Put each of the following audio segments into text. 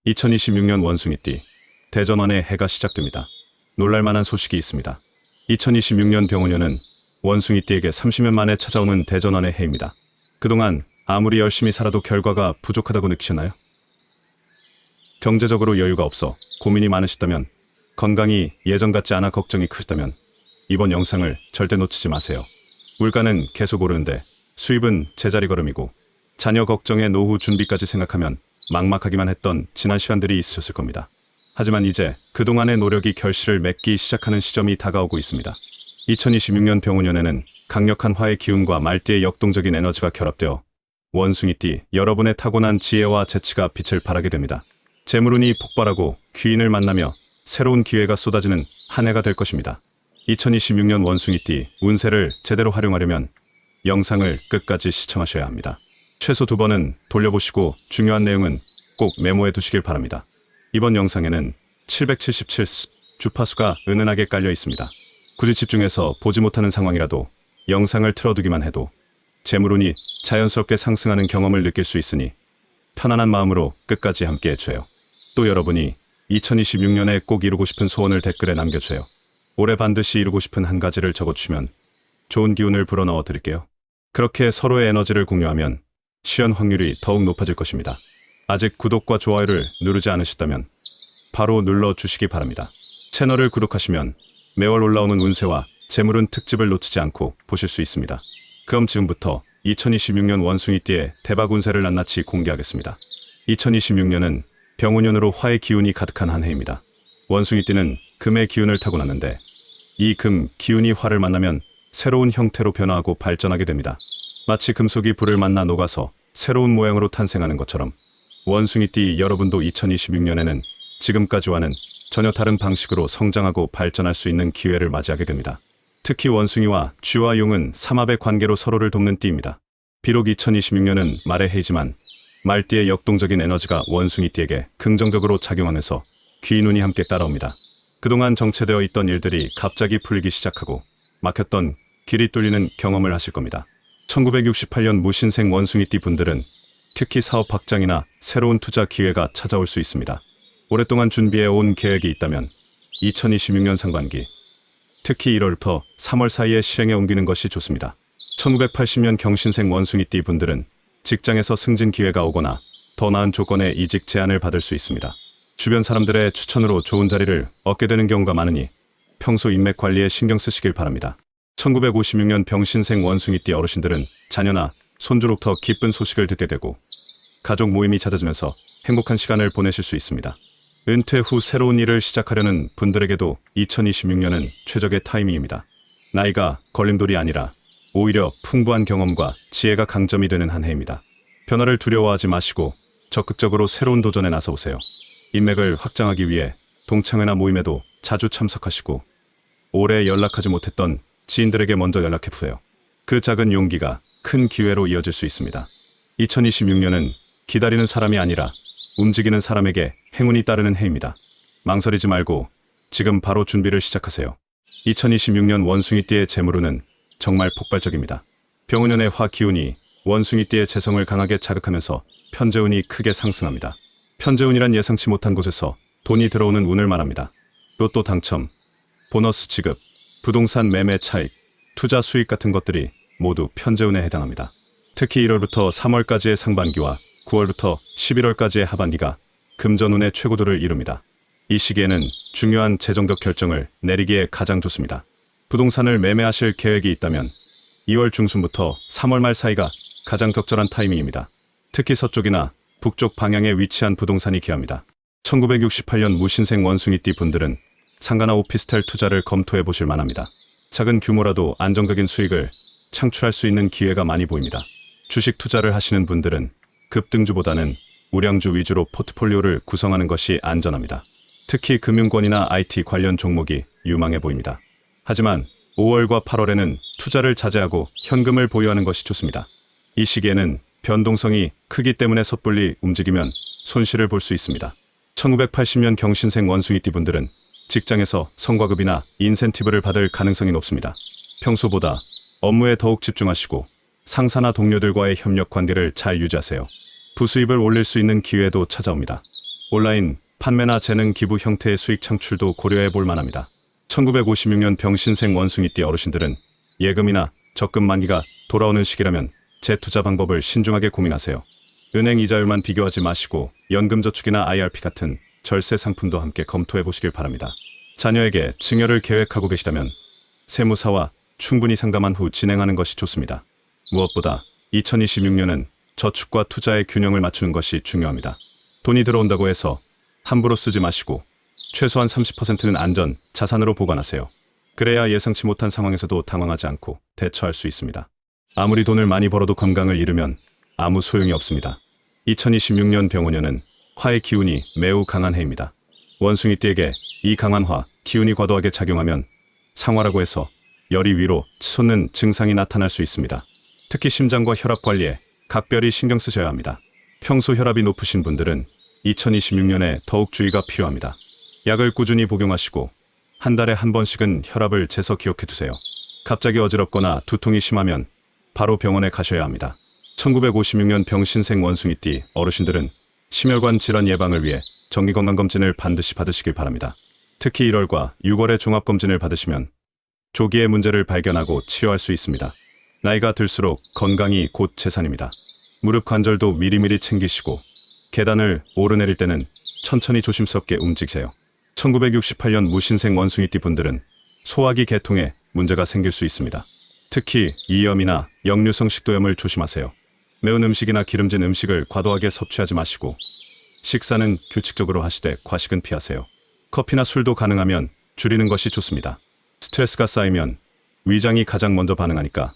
2026년 원숭이띠 대전환의 해가 시작됩니다. 놀랄만한 소식이 있습니다. 2026년 병원년은 원숭이띠에게 30년 만에 찾아오는 대전환의 해입니다. 그동안 아무리 열심히 살아도 결과가 부족하다고 느끼셨나요? 경제적으로 여유가 없어 고민이 많으시다면, 건강이 예전 같지 않아 걱정이 크시다면 이번 영상을 절대 놓치지 마세요. 물가는 계속 오르는데 수입은 제자리 걸음이고, 자녀 걱정에 노후 준비까지 생각하면 막막하기만 했던 지난 시간들이 있으셨을 겁니다. 하지만 이제 그동안의 노력이 결실을 맺기 시작하는 시점이 다가오고 있습니다. 2026년 병원년에는 강력한 화의 기운과 말띠의 역동적인 에너지가 결합되어 원숭이띠 여러분의 타고난 지혜와 재치가 빛을 발하게 됩니다. 재물운이 폭발하고 귀인을 만나며 새로운 기회가 쏟아지는 한 해가 될 것입니다. 2026년 원숭이띠 운세를 제대로 활용하려면 영상을 끝까지 시청하셔야 합니다. 최소 2번은 돌려보시고 중요한 내용은 꼭 메모해 두시길 바랍니다. 이번 영상에는 777 주파수가 은은하게 깔려 있습니다. 굳이 집중해서 보지 못하는 상황이라도 영상을 틀어두기만 해도 재물운이 자연스럽게 상승하는 경험을 느낄 수 있으니 편안한 마음으로 끝까지 함께 해주세요. 또 여러분이 2026년에 꼭 이루고 싶은 소원을 댓글에 남겨주세요. 올해 반드시 이루고 싶은 한 가지를 적어주시면 좋은 기운을 불어넣어 드릴게요. 그렇게 서로의 에너지를 공유하면 실현 확률이 더욱 높아질 것입니다. 아직 구독과 좋아요를 누르지 않으셨다면 바로 눌러주시기 바랍니다. 채널을 구독하시면 매월 올라오는 운세와 재물운 특집을 놓치지 않고 보실 수 있습니다. 그럼 지금부터 2026년 원숭이띠의 대박 운세를 낱낱이 공개하겠습니다. 2026년은 병운년으로 화의 기운이 가득한 한 해입니다. 원숭이띠는 금의 기운을 타고났는데 이 금 기운이 화를 만나면 새로운 형태로 변화하고 발전하게 됩니다. 마치 금속이 불을 만나 녹아서 새로운 모양으로 탄생하는 것처럼 원숭이띠 여러분도 2026년에는 지금까지와는 전혀 다른 방식으로 성장하고 발전할 수 있는 기회를 맞이하게 됩니다. 특히 원숭이와 쥐와 용은 삼합의 관계로 서로를 돕는 띠입니다. 비록 2026년은 말의 해이지만 말띠의 역동적인 에너지가 원숭이띠에게 긍정적으로 작용하면서 귀인운이 함께 따라옵니다. 그동안 정체되어 있던 일들이 갑자기 풀리기 시작하고 막혔던 길이 뚫리는 경험을 하실 겁니다. 1968년 무신생 원숭이띠 분들은 특히 사업 확장이나 새로운 투자 기회가 찾아올 수 있습니다. 오랫동안 준비해 온 계획이 있다면 2026년 상반기, 특히 1월부터 3월 사이에 실행에 옮기는 것이 좋습니다. 1980년 경신생 원숭이띠 분들은 직장에서 승진 기회가 오거나 더 나은 조건의 이직 제안을 받을 수 있습니다. 주변 사람들의 추천으로 좋은 자리를 얻게 되는 경우가 많으니 평소 인맥 관리에 신경 쓰시길 바랍니다. 1956년 병신생 원숭이띠 어르신들은 자녀나 손주로부터 기쁜 소식을 듣게 되고 가족 모임이 잦아지면서 행복한 시간을 보내실 수 있습니다. 은퇴 후 새로운 일을 시작하려는 분들에게도 2026년은 최적의 타이밍입니다. 나이가 걸림돌이 아니라 오히려 풍부한 경험과 지혜가 강점이 되는 한 해입니다. 변화를 두려워하지 마시고 적극적으로 새로운 도전에 나서오세요. 인맥을 확장하기 위해 동창회나 모임에도 자주 참석하시고 오래 연락하지 못했던 지인들에게 먼저 연락해보세요. 그 작은 용기가 큰 기회로 이어질 수 있습니다. 2026년은 기다리는 사람이 아니라 움직이는 사람에게 행운이 따르는 해입니다. 망설이지 말고 지금 바로 준비를 시작하세요. 2026년 원숭이띠의 재물운은 정말 폭발적입니다. 병운년의 화 기운이 원숭이띠의 재성을 강하게 자극하면서 편재운이 크게 상승합니다. 편재운이란 예상치 못한 곳에서 돈이 들어오는 운을 말합니다. 로또 당첨, 보너스 지급, 부동산 매매 차익, 투자 수익 같은 것들이 모두 편재운에 해당합니다. 특히 1월부터 3월까지의 상반기와 9월부터 11월까지의 하반기가 금전운의 최고도를 이룹니다. 이 시기에는 중요한 재정적 결정을 내리기에 가장 좋습니다. 부동산을 매매하실 계획이 있다면 2월 중순부터 3월 말 사이가 가장 적절한 타이밍입니다. 특히 서쪽이나 북쪽 방향에 위치한 부동산이 귀합니다. 1968년 무신생 원숭이띠 분들은 상가나 오피스텔 투자를 검토해 보실 만합니다. 작은 규모라도 안정적인 수익을 창출할 수 있는 기회가 많이 보입니다. 주식 투자를 하시는 분들은 급등주보다는 우량주 위주로 포트폴리오를 구성하는 것이 안전합니다. 특히 금융권이나 IT 관련 종목이 유망해 보입니다. 하지만 5월과 8월에는 투자를 자제하고 현금을 보유하는 것이 좋습니다. 이 시기에는 변동성이 크기 때문에 섣불리 움직이면 손실을 볼 수 있습니다. 1980년 경신생 원숭이띠 분들은 직장에서 성과급이나 인센티브를 받을 가능성이 높습니다. 평소보다 업무에 더욱 집중하시고 상사나 동료들과의 협력 관계를 잘 유지하세요. 부수입을 올릴 수 있는 기회도 찾아옵니다. 온라인 판매나 재능 기부 형태의 수익 창출도 고려해 볼 만합니다. 1956년 병신생 원숭이띠 어르신들은 예금이나 적금 만기가 돌아오는 시기라면 재투자 방법을 신중하게 고민하세요. 은행 이자율만 비교하지 마시고 연금저축이나 IRP 같은 절세 상품도 함께 검토해 보시길 바랍니다. 자녀에게 증여를 계획하고 계시다면 세무사와 충분히 상담한 후 진행하는 것이 좋습니다. 무엇보다 2026년은 저축과 투자의 균형을 맞추는 것이 중요합니다. 돈이 들어온다고 해서 함부로 쓰지 마시고 최소한 30%는 안전, 자산으로 보관하세요. 그래야 예상치 못한 상황에서도 당황하지 않고 대처할 수 있습니다. 아무리 돈을 많이 벌어도 건강을 잃으면 아무 소용이 없습니다. 2026년 병원년은 화의 기운이 매우 강한 해입니다. 원숭이띠에게 이 강한 화, 기운이 과도하게 작용하면 상화라고 해서 열이 위로 치솟는 증상이 나타날 수 있습니다. 특히 심장과 혈압 관리에 각별히 신경 쓰셔야 합니다. 평소 혈압이 높으신 분들은 2026년에 더욱 주의가 필요합니다. 약을 꾸준히 복용하시고 한 달에 한 번씩은 혈압을 재서 기록해 두세요. 갑자기 어지럽거나 두통이 심하면 바로 병원에 가셔야 합니다. 1956년 병신생 원숭이띠 어르신들은 심혈관 질환 예방을 위해 정기건강검진을 반드시 받으시길 바랍니다. 특히 1월과 6월에 종합검진을 받으시면 조기에 문제를 발견하고 치료할 수 있습니다. 나이가 들수록 건강이 곧 재산입니다. 무릎 관절도 미리미리 챙기시고 계단을 오르내릴 때는 천천히 조심스럽게 움직이세요. 1968년 무신생 원숭이띠 분들은 소화기 계통에 문제가 생길 수 있습니다. 특히 이염이나 역류성 식도염을 조심하세요. 매운 음식이나 기름진 음식을 과도하게 섭취하지 마시고 식사는 규칙적으로 하시되 과식은 피하세요. 커피나 술도 가능하면 줄이는 것이 좋습니다. 스트레스가 쌓이면 위장이 가장 먼저 반응하니까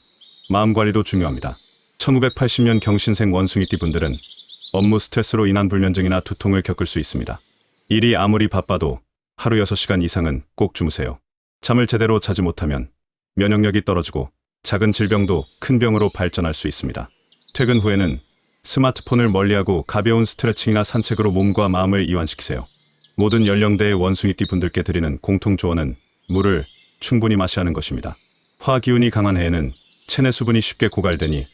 마음 관리도 중요합니다. 1980년 경신생 원숭이띠 분들은 업무 스트레스로 인한 불면증이나 두통을 겪을 수 있습니다. 일이 아무리 바빠도 하루 6시간 이상은 꼭 주무세요. 잠을 제대로 자지 못하면 면역력이 떨어지고 작은 질병도 큰 병으로 발전할 수 있습니다. 퇴근 후에는 스마트폰을 멀리하고 가벼운 스트레칭이나 산책으로 몸과 마음을 이완시키세요. 모든 연령대의 원숭이띠 분들께 드리는 공통 조언은 물을 충분히 마셔야 하는 것입니다. 화기운이 강한 해에는 체내 수분이 쉽게 고갈되니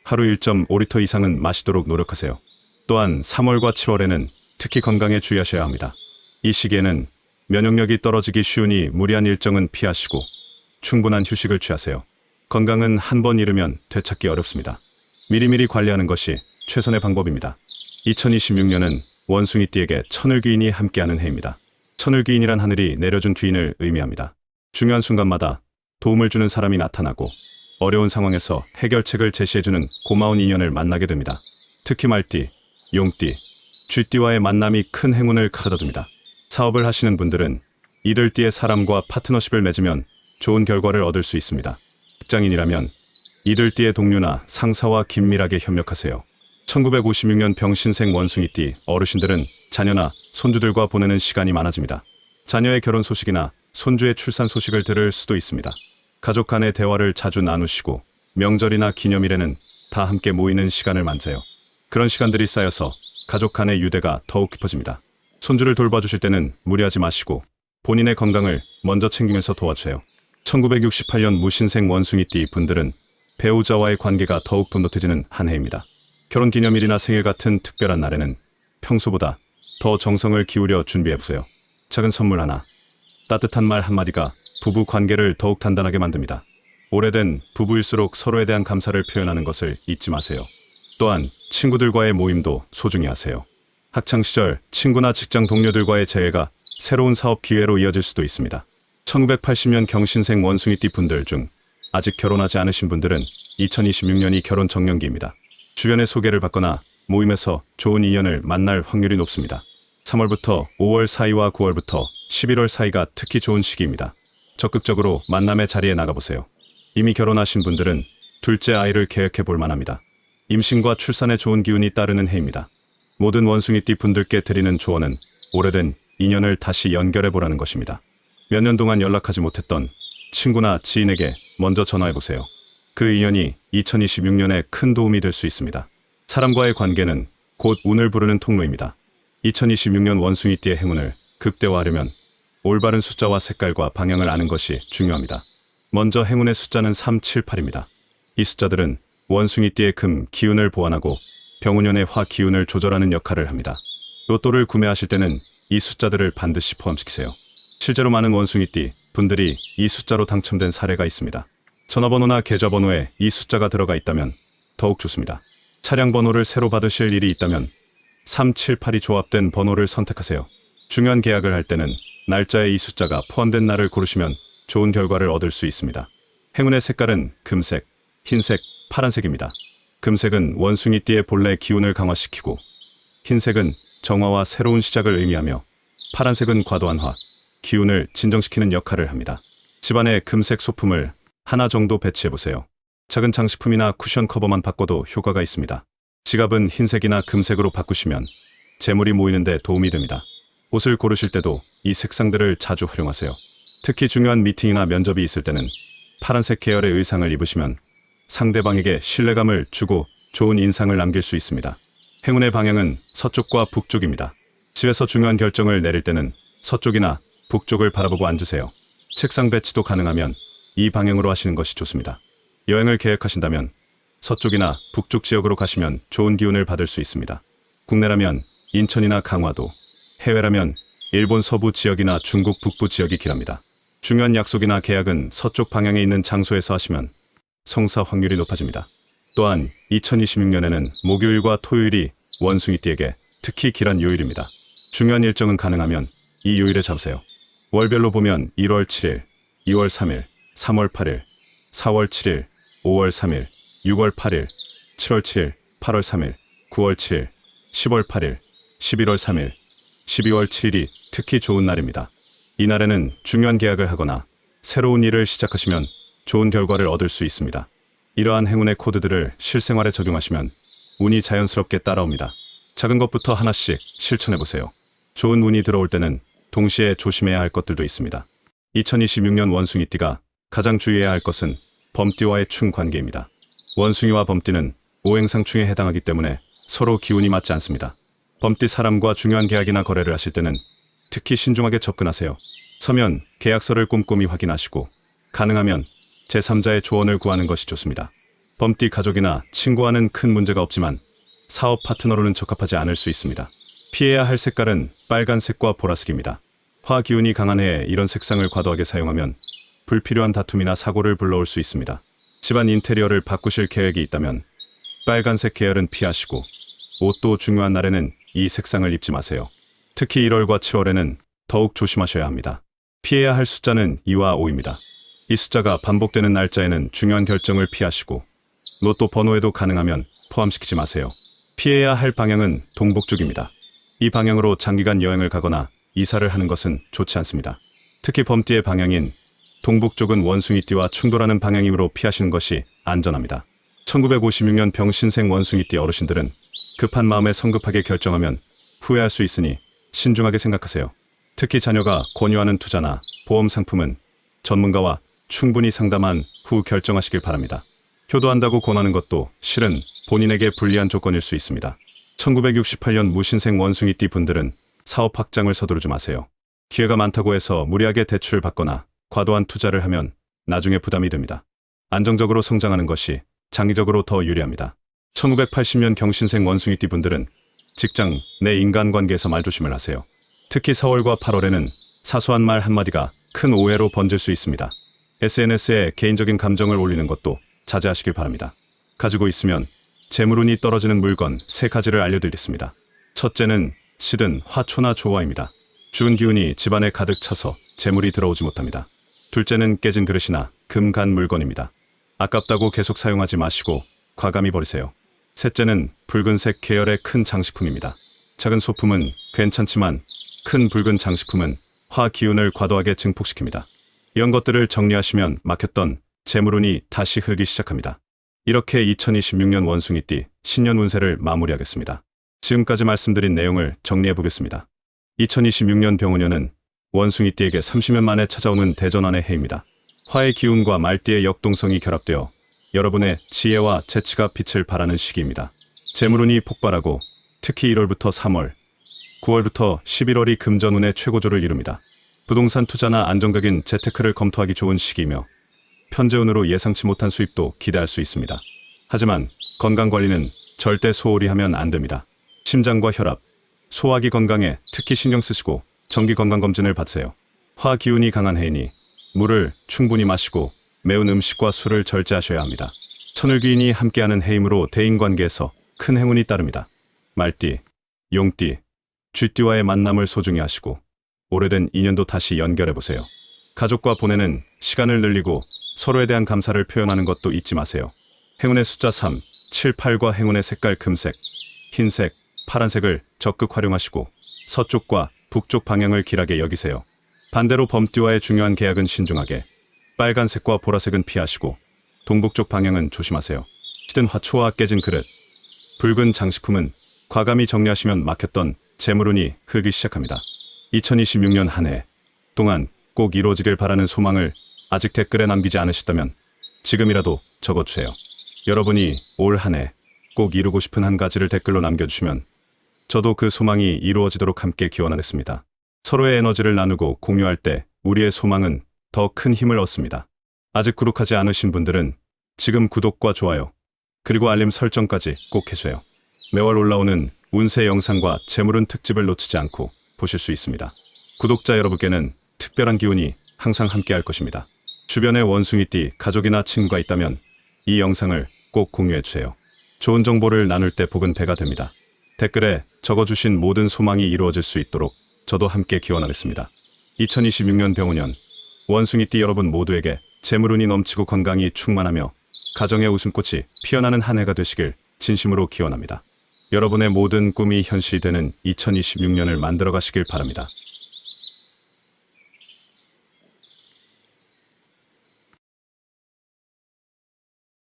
하루 1.5리터 이상은 마시도록 노력하세요. 또한 3월과 7월에는 특히 건강에 주의하셔야 합니다. 이 시기에는 면역력이 떨어지기 쉬우니 무리한 일정은 피하시고 충분한 휴식을 취하세요. 건강은 한 번 잃으면 되찾기 어렵습니다. 미리미리 관리하는 것이 최선의 방법입니다. 2026년은 원숭이띠에게 천을귀인이 함께하는 해입니다. 천을귀인이란 하늘이 내려준 귀인을 의미합니다. 중요한 순간마다 도움을 주는 사람이 나타나고 어려운 상황에서 해결책을 제시해주는 고마운 인연을 만나게 됩니다. 특히 말띠, 용띠, 쥐띠와의 만남이 큰 행운을 가져다줍니다. 사업을 하시는 분들은 이들띠의 사람과 파트너십을 맺으면 좋은 결과를 얻을 수 있습니다. 직장인이라면 이들띠의 동료나 상사와 긴밀하게 협력하세요. 1956년 병신생 원숭이띠 어르신들은 자녀나 손주들과 보내는 시간이 많아집니다. 자녀의 결혼 소식이나 손주의 출산 소식을 들을 수도 있습니다. 가족 간의 대화를 자주 나누시고 명절이나 기념일에는 다 함께 모이는 시간을 만드세요. 그런 시간들이 쌓여서 가족 간의 유대가 더욱 깊어집니다. 손주를 돌봐주실 때는 무리하지 마시고 본인의 건강을 먼저 챙기면서 도와주세요. 1968년 무신생 원숭이띠 분들은 배우자와의 관계가 더욱 돈독해지는 한 해입니다. 결혼기념일이나 생일 같은 특별한 날에는 평소보다 더 정성을 기울여 준비해보세요. 작은 선물 하나, 따뜻한 말 한마디가 부부 관계를 더욱 단단하게 만듭니다. 오래된 부부일수록 서로에 대한 감사를 표현하는 것을 잊지 마세요. 또한 친구들과의 모임도 소중히 하세요. 학창시절 친구나 직장 동료들과의 재회가 새로운 사업 기회로 이어질 수도 있습니다. 1980년 경신생 원숭이띠 분들 중 아직 결혼하지 않으신 분들은 2026년이 결혼 정년기입니다. 주변의 소개를 받거나 모임에서 좋은 인연을 만날 확률이 높습니다. 3월부터 5월 사이와 9월부터 11월 사이가 특히 좋은 시기입니다. 적극적으로 만남의 자리에 나가보세요. 이미 결혼하신 분들은 둘째 아이를 계획해 볼 만합니다. 임신과 출산에 좋은 기운이 따르는 해입니다. 모든 원숭이띠 분들께 드리는 조언은 오래된 인연을 다시 연결해 보라는 것입니다. 몇 년 동안 연락하지 못했던 친구나 지인에게 먼저 전화해 보세요. 그 인연이 2026년에 큰 도움이 될 수 있습니다. 사람과의 관계는 곧 운을 부르는 통로입니다. 2026년 원숭이띠의 행운을 극대화하려면 올바른 숫자와 색깔과 방향을 아는 것이 중요합니다. 먼저 행운의 숫자는 3, 7, 8입니다. 이 숫자들은 원숭이띠의 금, 기운을 보완하고 병운년의 화 기운을 조절하는 역할을 합니다. 로또를 구매하실 때는 이 숫자들을 반드시 포함시키세요. 실제로 많은 원숭이띠 분들이 이 숫자로 당첨된 사례가 있습니다. 전화번호나 계좌번호에 이 숫자가 들어가 있다면 더욱 좋습니다. 차량 번호를 새로 받으실 일이 있다면 378이 조합된 번호를 선택하세요. 중요한 계약을 할 때는 날짜에 이 숫자가 포함된 날을 고르시면 좋은 결과를 얻을 수 있습니다. 행운의 색깔은 금색, 흰색, 파란색입니다. 금색은 원숭이띠의 본래 기운을 강화시키고, 흰색은 정화와 새로운 시작을 의미하며, 파란색은 과도한 기운을 진정시키는 역할을 합니다. 집안에 금색 소품을 하나 정도 배치해보세요. 작은 장식품이나 쿠션 커버만 바꿔도 효과가 있습니다. 지갑은 흰색이나 금색으로 바꾸시면 재물이 모이는데 도움이 됩니다. 옷을 고르실 때도 이 색상들을 자주 활용하세요. 특히 중요한 미팅이나 면접이 있을 때는 파란색 계열의 의상을 입으시면 상대방에게 신뢰감을 주고 좋은 인상을 남길 수 있습니다. 행운의 방향은 서쪽과 북쪽입니다. 집에서 중요한 결정을 내릴 때는 서쪽이나 북쪽을 바라보고 앉으세요. 책상 배치도 가능하면 이 방향으로 하시는 것이 좋습니다. 여행을 계획하신다면 서쪽이나 북쪽 지역으로 가시면 좋은 기운을 받을 수 있습니다. 국내라면 인천이나 강화도, 해외라면 일본 서부 지역이나 중국 북부 지역이 길합니다. 중요한 약속이나 계약은 서쪽 방향에 있는 장소에서 하시면 성사 확률이 높아집니다. 또한 2026년에는 목요일과 토요일이 원숭이띠에게 특히 길한 요일입니다. 중요한 일정은 가능하면 이 요일에 잡으세요. 월별로 보면 1월 7일, 2월 3일, 3월 8일, 4월 7일, 5월 3일, 6월 8일, 7월 7일, 8월 3일, 9월 7일, 10월 8일, 11월 3일, 12월 7일이 특히 좋은 날입니다. 이 날에는 중요한 계약을 하거나 새로운 일을 시작하시면 좋은 결과를 얻을 수 있습니다. 이러한 행운의 코드들을 실생활에 적용하시면 운이 자연스럽게 따라옵니다. 작은 것부터 하나씩 실천해보세요. 좋은 운이 들어올 때는 동시에 조심해야 할 것들도 있습니다. 2026년 원숭이띠가 가장 주의해야 할 것은 범띠와의 충 관계입니다. 원숭이와 범띠는 오행상충에 해당하기 때문에 서로 기운이 맞지 않습니다. 범띠 사람과 중요한 계약이나 거래를 하실 때는 특히 신중하게 접근하세요. 서면 계약서를 꼼꼼히 확인하시고 가능하면 제3자의 조언을 구하는 것이 좋습니다. 범띠 가족이나 친구와는 큰 문제가 없지만 사업 파트너로는 적합하지 않을 수 있습니다. 피해야 할 색깔은 빨간색과 보라색입니다. 화 기운이 강한 해에 이런 색상을 과도하게 사용하면 불필요한 다툼이나 사고를 불러올 수 있습니다. 집안 인테리어를 바꾸실 계획이 있다면 빨간색 계열은 피하시고, 옷도 중요한 날에는 이 색상을 입지 마세요. 특히 1월과 7월에는 더욱 조심하셔야 합니다. 피해야 할 숫자는 2와 5입니다. 이 숫자가 반복되는 날짜에는 중요한 결정을 피하시고, 로또 번호에도 가능하면 포함시키지 마세요. 피해야 할 방향은 동북 쪽입니다. 이 방향으로 장기간 여행을 가거나 이사를 하는 것은 좋지 않습니다. 특히 범띠의 방향인 동북 쪽은 원숭이띠와 충돌하는 방향이므로 피하시는 것이 안전합니다. 1956년 병신생 원숭이띠 어르신들은 급한 마음에 성급하게 결정하면 후회할 수 있으니 신중하게 생각하세요. 특히 자녀가 권유하는 투자나 보험 상품은 전문가와 충분히 상담한 후 결정하시길 바랍니다. 효도한다고 권하는 것도 실은 본인에게 불리한 조건일 수 있습니다. 1968년 무신생 원숭이띠 분들은 사업 확장을 서두르지 마세요. 기회가 많다고 해서 무리하게 대출을 받거나 과도한 투자를 하면 나중에 부담이 됩니다. 안정적으로 성장하는 것이 장기적으로 더 유리합니다. 1980년 경신생 원숭이띠 분들은 직장 내 인간관계에서 말조심을 하세요. 특히 4월과 8월에는 사소한 말 한마디가 큰 오해로 번질 수 있습니다. SNS에 개인적인 감정을 올리는 것도 자제하시길 바랍니다. 가지고 있으면 재물운이 떨어지는 물건 3가지를 알려드리겠습니다. 첫째는 시든 화초나 조화입니다. 주운 기운이 집안에 가득 차서 재물이 들어오지 못합니다. 둘째는 깨진 그릇이나 금 간 물건입니다. 아깝다고 계속 사용하지 마시고 과감히 버리세요. 셋째는 붉은색 계열의 큰 장식품입니다. 작은 소품은 괜찮지만 큰 붉은 장식품은 화 기운을 과도하게 증폭시킵니다. 이런 것들을 정리하시면 막혔던 재물운이 다시 흐르기 시작합니다. 이렇게 2026년 원숭이띠 신년 운세를 마무리하겠습니다. 지금까지 말씀드린 내용을 정리해 보겠습니다. 2026년 병원년은 원숭이띠에게 30년 만에 찾아오는 대전환의 해입니다. 화의 기운과 말띠의 역동성이 결합되어 여러분의 지혜와 재치가 빛을 발하는 시기입니다. 재물운이 폭발하고 특히 1월부터 3월, 9월부터 11월이 금전운의 최고조를 이룹니다. 부동산 투자나 안정적인 재테크를 검토하기 좋은 시기이며 편재운으로 예상치 못한 수입도 기대할 수 있습니다. 하지만 건강관리는 절대 소홀히 하면 안 됩니다. 심장과 혈압, 소화기 건강에 특히 신경 쓰시고 정기 건강검진을 받으세요. 화 기운이 강한 해이니 물을 충분히 마시고 매운 음식과 술을 절제하셔야 합니다. 천을귀인이 함께하는 해임으로 대인관계에서 큰 행운이 따릅니다. 말띠, 용띠, 쥐띠와의 만남을 소중히 하시고 오래된 인연도 다시 연결해보세요. 가족과 보내는 시간을 늘리고 서로에 대한 감사를 표현하는 것도 잊지 마세요. 행운의 숫자 3, 7, 8과 행운의 색깔 금색, 흰색, 파란색을 적극 활용하시고 서쪽과 북쪽 방향을 길하게 여기세요. 반대로 범띠와의 중요한 계약은 신중하게, 빨간색과 보라색은 피하시고 동북쪽 방향은 조심하세요. 시든 화초와 깨진 그릇, 붉은 장식품은 과감히 정리하시면 막혔던 재물운이 흐르기 시작합니다. 2026년 한 해 동안 꼭 이루어지길 바라는 소망을 아직 댓글에 남기지 않으셨다면 지금이라도 적어주세요. 여러분이 올 한 해 꼭 이루고 싶은 한 가지를 댓글로 남겨주시면 저도 그 소망이 이루어지도록 함께 기원하겠습니다. 서로의 에너지를 나누고 공유할 때 우리의 소망은 더 큰 힘을 얻습니다. 아직 구독하지 않으신 분들은 지금 구독과 좋아요 그리고 알림 설정까지 꼭 해주세요. 매월 올라오는 운세 영상과 재물운 특집을 놓치지 않고 보실 수 있습니다. 구독자 여러분께는 특별한 기운이 항상 함께 할 것입니다. 주변에 원숭이띠 가족이나 친구가 있다면 이 영상을 꼭 공유해주세요. 좋은 정보를 나눌 때 복은 배가 됩니다. 댓글에 적어주신 모든 소망이 이루어질 수 있도록 저도 함께 기원하겠습니다. 2026년 병우년 원숭이띠 여러분 모두에게 재물운이 넘치고 건강이 충만하며 가정의 웃음꽃이 피어나는 한 해가 되시길 진심으로 기원합니다. 여러분의 모든 꿈이 현실이 되는 2026년을 만들어 가시길 바랍니다.